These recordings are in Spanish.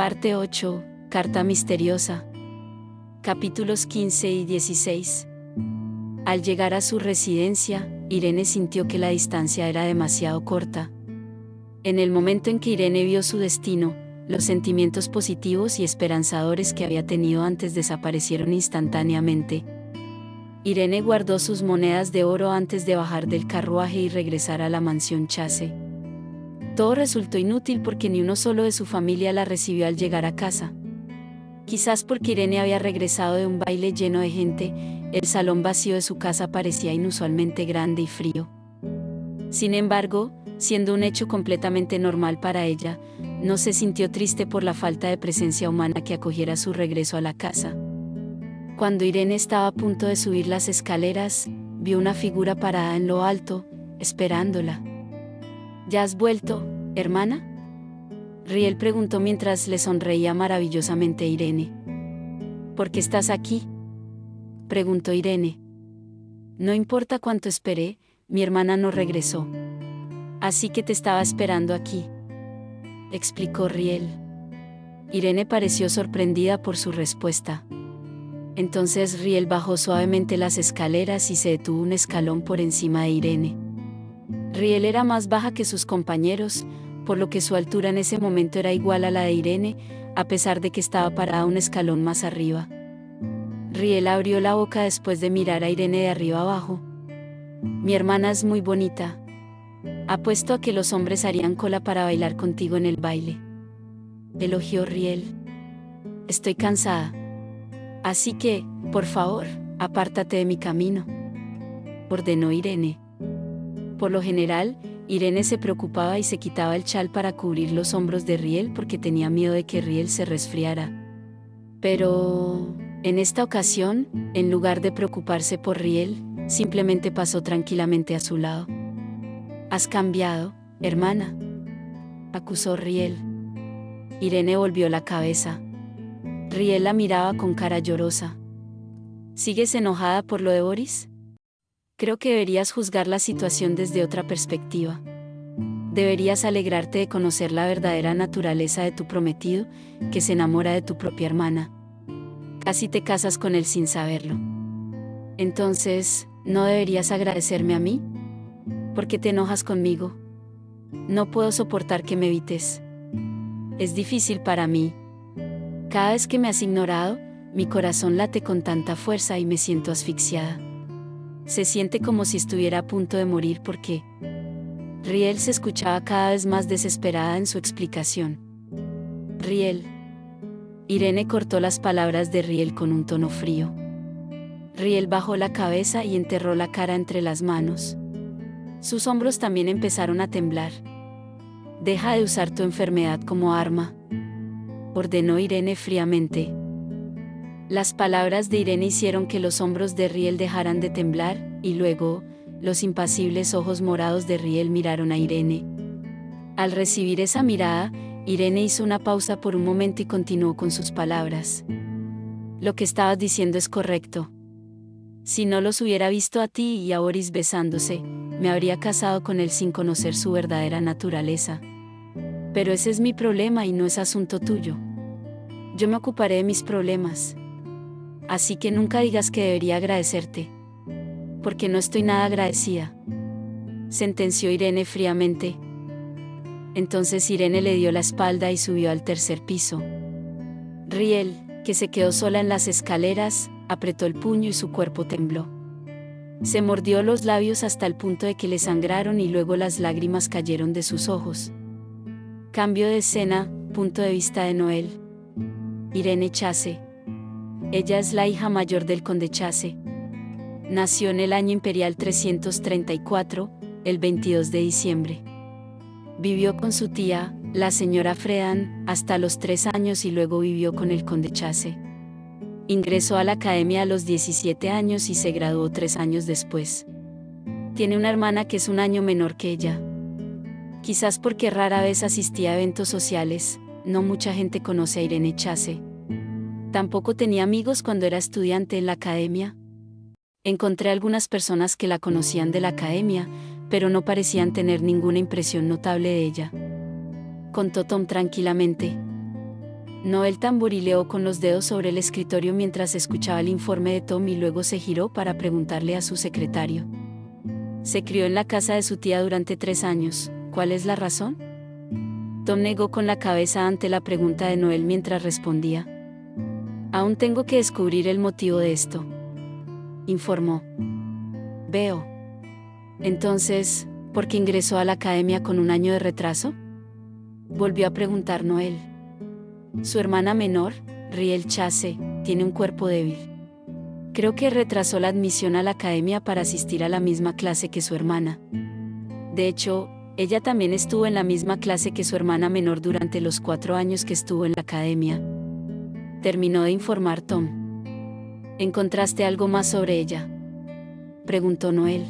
Parte 8. Carta misteriosa. Capítulos 15 y 16. Al llegar a su residencia, Irene sintió que la distancia era demasiado corta. En el momento en que Irene vio su destino, los sentimientos positivos y esperanzadores que había tenido antes desaparecieron instantáneamente. Irene guardó sus monedas de oro antes de bajar del carruaje y regresar a la mansión Chase. Todo resultó inútil porque ni uno solo de su familia la recibió al llegar a casa. Quizás porque Irene había regresado de un baile lleno de gente, el salón vacío de su casa parecía inusualmente grande y frío. Sin embargo, siendo un hecho completamente normal para ella, no se sintió triste por la falta de presencia humana que acogiera su regreso a la casa. Cuando Irene estaba a punto de subir las escaleras, vio una figura parada en lo alto, esperándola. ¿Ya has vuelto, hermana?, Riel preguntó mientras le sonreía maravillosamente a Irene. ¿Por qué estás aquí?, preguntó Irene. No importa cuánto esperé, mi hermana no regresó. Así que te estaba esperando aquí, explicó Riel. Irene pareció sorprendida por su respuesta. Entonces Riel bajó suavemente las escaleras y se detuvo un escalón por encima de Irene. Riel era más baja que sus compañeros, por lo que su altura en ese momento era igual a la de Irene, a pesar de que estaba parada un escalón más arriba. Riel abrió la boca después de mirar a Irene de arriba abajo. Mi hermana es muy bonita. Apuesto a que los hombres harían cola para bailar contigo en el baile, elogió Riel. Estoy cansada. Así que, por favor, apártate de mi camino, ordenó Irene. Por lo general, Irene se preocupaba y se quitaba el chal para cubrir los hombros de Riel porque tenía miedo de que Riel se resfriara. Pero, en esta ocasión, en lugar de preocuparse por Riel, simplemente pasó tranquilamente a su lado. ¿Has cambiado, hermana?, acusó Riel. Irene volvió la cabeza. Riel la miraba con cara llorosa. ¿Sigues enojada por lo de Boris? Creo que deberías juzgar la situación desde otra perspectiva. Deberías alegrarte de conocer la verdadera naturaleza de tu prometido, que se enamora de tu propia hermana. Casi te casas con él sin saberlo. Entonces, ¿no deberías agradecerme a mí? ¿Por qué te enojas conmigo? No puedo soportar que me evites. Es difícil para mí. Cada vez que me has ignorado, mi corazón late con tanta fuerza y me siento asfixiada. Se siente como si estuviera a punto de morir porque... Riel se escuchaba cada vez más desesperada en su explicación. Riel. Irene cortó las palabras de Riel con un tono frío. Riel bajó la cabeza y enterró la cara entre las manos. Sus hombros también empezaron a temblar. Deja de usar tu enfermedad como arma, ordenó Irene fríamente. Las palabras de Irene hicieron que los hombros de Riel dejaran de temblar, y luego, los impasibles ojos morados de Riel miraron a Irene. Al recibir esa mirada, Irene hizo una pausa por un momento y continuó con sus palabras. Lo que estabas diciendo es correcto. Si no los hubiera visto a ti y a Boris besándose, me habría casado con él sin conocer su verdadera naturaleza. Pero ese es mi problema y no es asunto tuyo. Yo me ocuparé de mis problemas. Así que nunca digas que debería agradecerte. Porque no estoy nada agradecida, sentenció Irene fríamente. Entonces Irene le dio la espalda y subió al tercer piso. Riel, que se quedó sola en las escaleras, apretó el puño y su cuerpo tembló. Se mordió los labios hasta el punto de que le sangraron y luego las lágrimas cayeron de sus ojos. Cambio de escena, punto de vista de Noel. Irene Chase. Ella es la hija mayor del conde Chase. Nació en el año imperial 334, el 22 de diciembre. Vivió con su tía, la señora Fredan, hasta los 3 años y luego vivió con el conde Chase. Ingresó a la academia a los 17 años y se graduó 3 años después. Tiene una hermana que es un año menor que ella. Quizás porque rara vez asistía a eventos sociales, no mucha gente conoce a Irene Chase. Tampoco tenía amigos cuando era estudiante en la academia. Encontré algunas personas que la conocían de la academia, pero no parecían tener ninguna impresión notable de ella, contó Tom tranquilamente. Noel tamborileó con los dedos sobre el escritorio mientras escuchaba el informe de Tom y luego se giró para preguntarle a su secretario. Se crió en la casa de su tía durante 3 años. ¿Cuál es la razón? Tom negó con la cabeza ante la pregunta de Noel mientras respondía. Aún tengo que descubrir el motivo de esto, informó. Veo. Entonces, ¿por qué ingresó a la academia con 1 año de retraso? Volvió a preguntar Noel. Su hermana menor, Riel Chase, tiene un cuerpo débil. Creo que retrasó la admisión a la academia para asistir a la misma clase que su hermana. De hecho, ella también estuvo en la misma clase que su hermana menor durante los 4 años que estuvo en la academia. Terminó de informar Tom. ¿Encontraste algo más sobre ella?, preguntó Noel.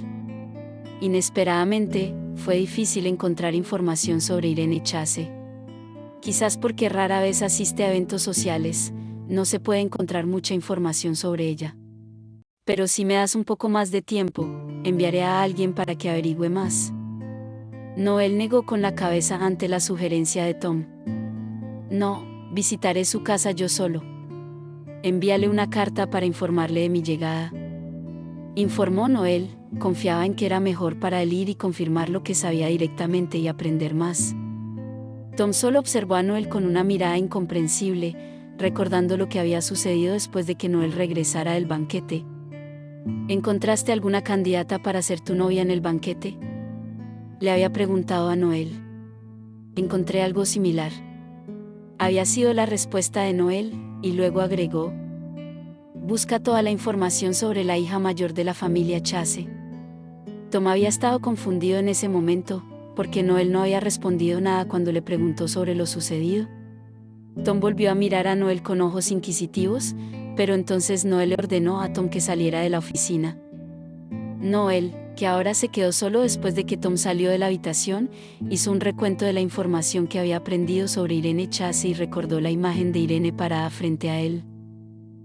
Inesperadamente, fue difícil encontrar información sobre Irene Chase. Quizás porque rara vez asiste a eventos sociales, no se puede encontrar mucha información sobre ella. Pero si me das un poco más de tiempo, enviaré a alguien para que averigüe más. Noel negó con la cabeza ante la sugerencia de Tom. No, visitaré su casa yo solo. Envíale una carta para informarle de mi llegada. Informó Noel, confiaba en que era mejor para él ir y confirmar lo que sabía directamente y aprender más. Tom solo observó a Noel con una mirada incomprensible, recordando lo que había sucedido después de que Noel regresara del banquete. ¿Encontraste alguna candidata para ser tu novia en el banquete?, le había preguntado a Noel. Encontré algo similar. Había sido la respuesta de Noel, y luego agregó. Busca toda la información sobre la hija mayor de la familia Chase. Tom había estado confundido en ese momento, porque Noel no había respondido nada cuando le preguntó sobre lo sucedido. Tom volvió a mirar a Noel con ojos inquisitivos, pero entonces Noel le ordenó a Tom que saliera de la oficina. Noel, que ahora se quedó solo después de que Tom salió de la habitación, hizo un recuento de la información que había aprendido sobre Irene Chase y recordó la imagen de Irene parada frente a él.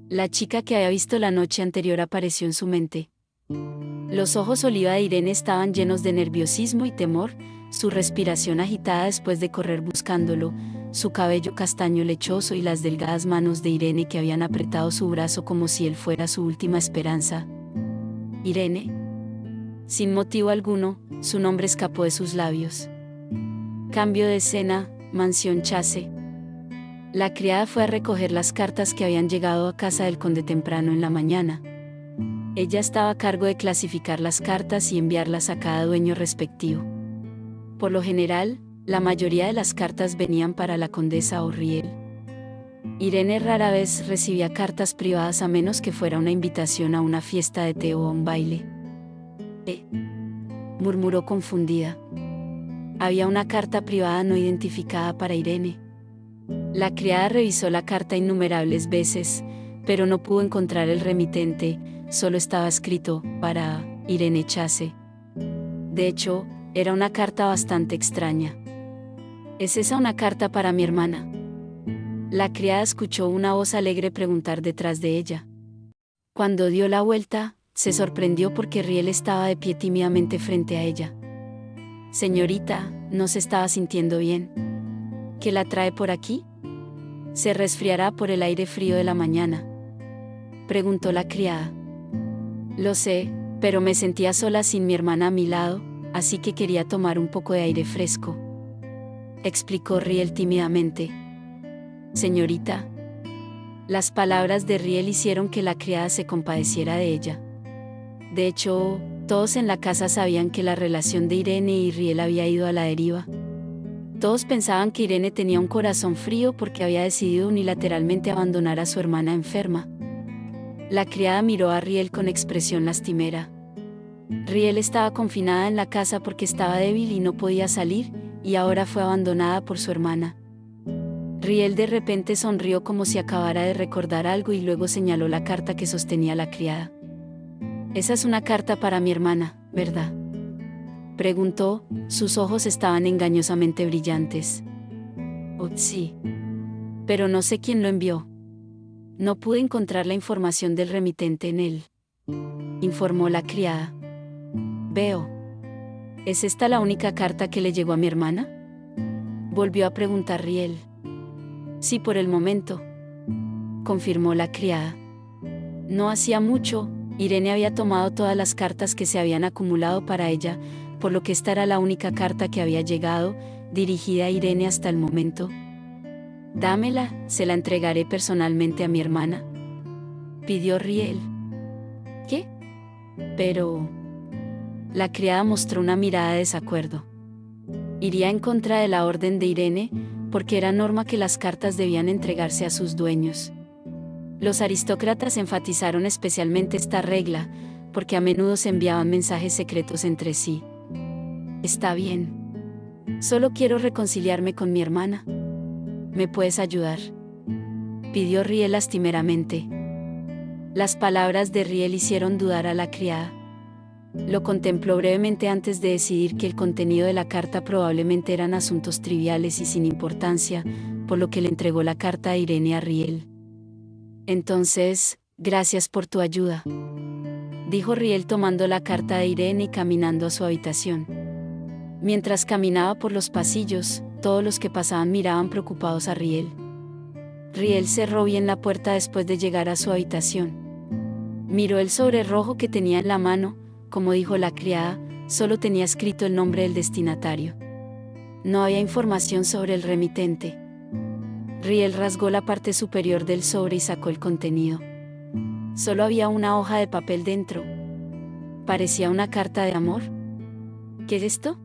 La chica que había visto la noche anterior apareció en su mente. Los ojos oliva de Irene estaban llenos de nerviosismo y temor, su respiración agitada después de correr buscándolo, su cabello castaño lechoso y las delgadas manos de Irene que habían apretado su brazo como si él fuera su última esperanza. Irene. Sin motivo alguno, su nombre escapó de sus labios. Cambio de escena, mansión Chase. La criada fue a recoger las cartas que habían llegado a casa del conde temprano en la mañana. Ella estaba a cargo de clasificar las cartas y enviarlas a cada dueño respectivo. Por lo general, la mayoría de las cartas venían para la condesa o Riel. Irene rara vez recibía cartas privadas a menos que fuera una invitación a una fiesta de té o a un baile. Murmuró confundida. Había una carta privada no identificada para Irene. La criada revisó la carta innumerables veces, pero no pudo encontrar el remitente, solo estaba escrito, para Irene Chase. De hecho, era una carta bastante extraña. ¿Es esa una carta para mi hermana?, la criada escuchó una voz alegre preguntar detrás de ella. Cuando dio la vuelta, se sorprendió porque Riel estaba de pie tímidamente frente a ella. Señorita, no se estaba sintiendo bien. ¿Qué la trae por aquí? ¿Se resfriará por el aire frío de la mañana?, preguntó la criada. Lo sé, pero me sentía sola sin mi hermana a mi lado, así que quería tomar un poco de aire fresco, explicó Riel tímidamente. Señorita. Las palabras de Riel hicieron que la criada se compadeciera de ella. De hecho, todos en la casa sabían que la relación de Irene y Riel había ido a la deriva. Todos pensaban que Irene tenía un corazón frío porque había decidido unilateralmente abandonar a su hermana enferma. La criada miró a Riel con expresión lastimera. Riel estaba confinada en la casa porque estaba débil y no podía salir, y ahora fue abandonada por su hermana. Riel de repente sonrió como si acabara de recordar algo y luego señaló la carta que sostenía la criada. «Esa es una carta para mi hermana, ¿verdad?», preguntó, sus ojos estaban engañosamente brillantes. «Oh, sí. Pero no sé quién lo envió. No pude encontrar la información del remitente en él», informó la criada. «Veo. ¿Es esta la única carta que le llegó a mi hermana?», volvió a preguntar Riel. Sí, por el momento, confirmó la criada. No hacía mucho, Irene había tomado todas las cartas que se habían acumulado para ella, por lo que esta era la única carta que había llegado, dirigida a Irene hasta el momento. Dámela, se la entregaré personalmente a mi hermana, pidió Riel. ¿Qué? Pero... La criada mostró una mirada de desacuerdo. Iría en contra de la orden de Irene, porque era norma que las cartas debían entregarse a sus dueños. Los aristócratas enfatizaron especialmente esta regla, porque a menudo se enviaban mensajes secretos entre sí. Está bien. Solo quiero reconciliarme con mi hermana. ¿Me puedes ayudar?, pidió Riel lastimeramente. Las palabras de Riel hicieron dudar a la criada. Lo contempló brevemente antes de decidir que el contenido de la carta probablemente eran asuntos triviales y sin importancia, por lo que le entregó la carta a Irene a Riel. Entonces, gracias por tu ayuda, dijo Riel tomando la carta de Irene y caminando a su habitación. Mientras caminaba por los pasillos, todos los que pasaban miraban preocupados a Riel. Riel cerró bien la puerta después de llegar a su habitación. Miró el sobre rojo que tenía en la mano. Como dijo la criada, solo tenía escrito el nombre del destinatario. No había información sobre el remitente. Riel rasgó la parte superior del sobre y sacó el contenido. Solo había una hoja de papel dentro. ¿Parecía una carta de amor? ¿Qué es esto?,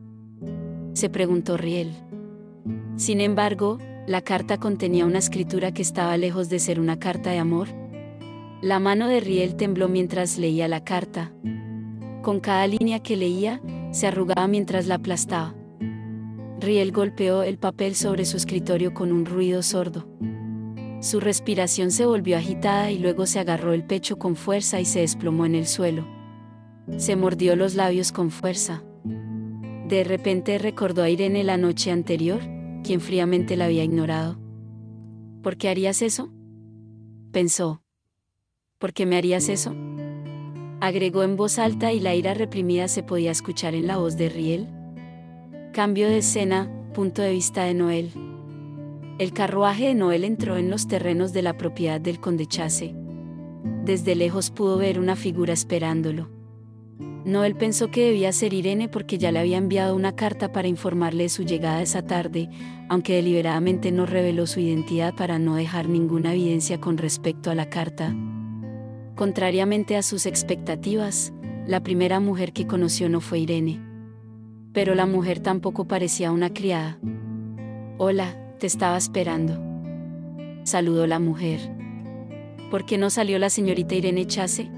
se preguntó Riel. Sin embargo, la carta contenía una escritura que estaba lejos de ser una carta de amor. La mano de Riel tembló mientras leía la carta. Con cada línea que leía, se arrugaba mientras la aplastaba. Riel golpeó el papel sobre su escritorio con un ruido sordo. Su respiración se volvió agitada y luego se agarró el pecho con fuerza y se desplomó en el suelo. Se mordió los labios con fuerza. De repente recordó a Irene la noche anterior, quien fríamente la había ignorado. ¿Por qué harías eso?, pensó. ¿Por qué me harías eso?, agregó en voz alta, y la ira reprimida se podía escuchar en la voz de Riel. Cambio de escena, punto de vista de Noel. El carruaje de Noel entró en los terrenos de la propiedad del conde Chase. Desde lejos pudo ver una figura esperándolo. Noel pensó que debía ser Irene porque ya le había enviado una carta para informarle de su llegada esa tarde, aunque deliberadamente no reveló su identidad para no dejar ninguna evidencia con respecto a la carta. Contrariamente a sus expectativas, la primera mujer que conoció no fue Irene. Pero la mujer tampoco parecía una criada. «Hola, te estaba esperando», saludó la mujer. «¿Por qué no salió la señorita Irene Chase?»,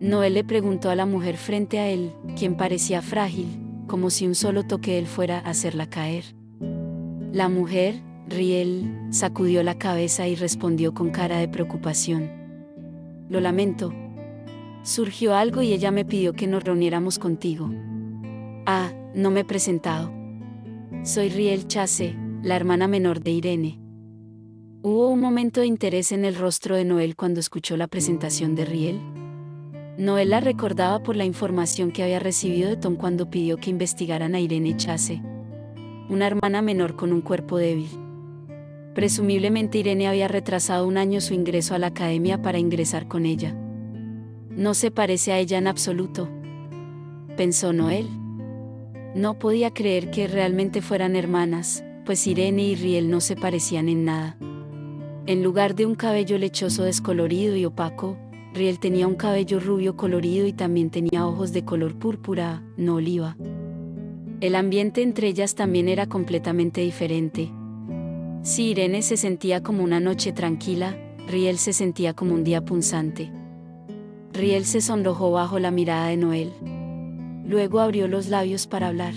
Noel le preguntó a la mujer frente a él, quien parecía frágil, como si un solo toque de él fuera a hacerla caer. La mujer, Riel, sacudió la cabeza y respondió con cara de preocupación. «Lo lamento. Surgió algo y ella me pidió que nos reuniéramos contigo». «Ah, no me he presentado. Soy Riel Chase, la hermana menor de Irene». Hubo un momento de interés en el rostro de Noel cuando escuchó la presentación de Riel. Noel la recordaba por la información que había recibido de Tom cuando pidió que investigaran a Irene Chase, una hermana menor con un cuerpo débil. Presumiblemente Irene había retrasado un año su ingreso a la academia para ingresar con ella. «No se parece a ella en absoluto», pensó Noel. No podía creer que realmente fueran hermanas, pues Irene y Riel no se parecían en nada. En lugar de un cabello lechoso descolorido y opaco, Riel tenía un cabello rubio colorido y también tenía ojos de color púrpura, no oliva. El ambiente entre ellas también era completamente diferente. Si Irene se sentía como una noche tranquila, Riel se sentía como un día punzante. Riel se sonrojó bajo la mirada de Noel. Luego abrió los labios para hablar.